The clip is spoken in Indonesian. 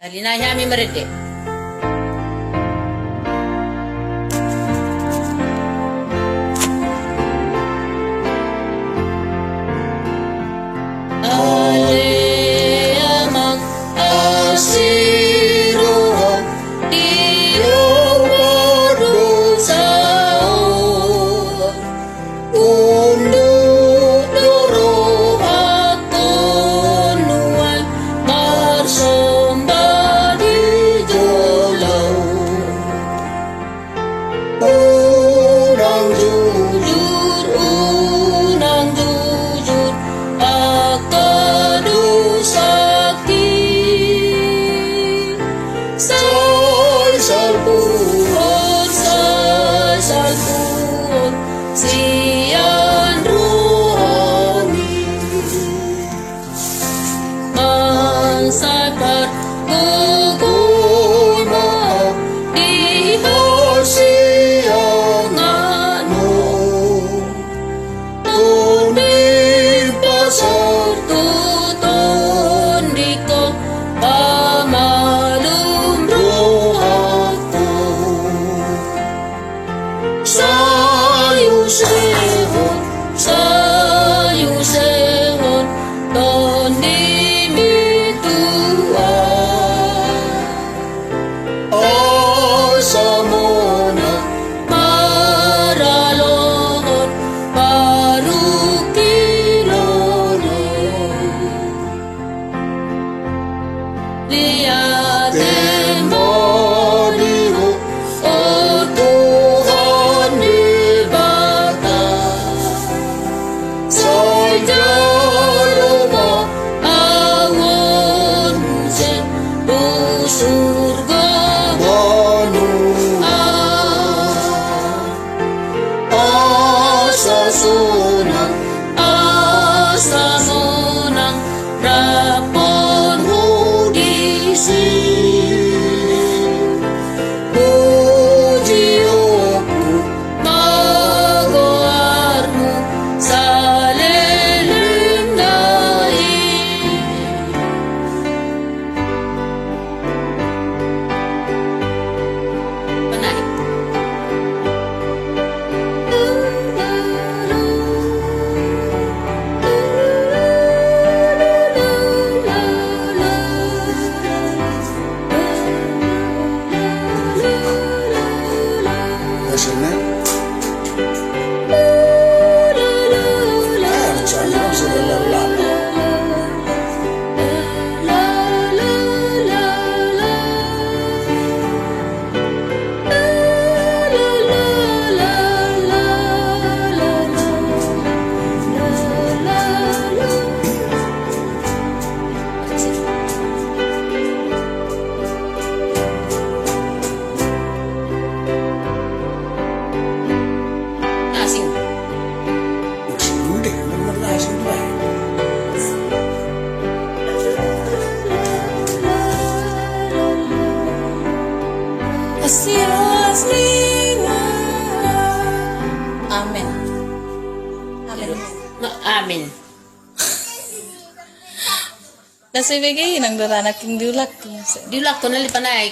Alinaya mi merede. Ale Amang Asi Roham iyong parusaon undok doro hakunuan marsomba di jolau unang jujur akadu sakit salpuon sian rohani mangsapat gugur mo di hasianganmu tuning pasar tutun di ko pamalum rohaku sayu sehon don dimituan asamona maralongon parukilone liaten bodimu oh Tuhan di bata saja rumah awon sen du surga manu asa sunang rapon hudisi pujiku magoarmu saleleng dai Panay asing Amin. Amin. Kasi bigay nang daranak yung dulak. Dilak to na lipanay.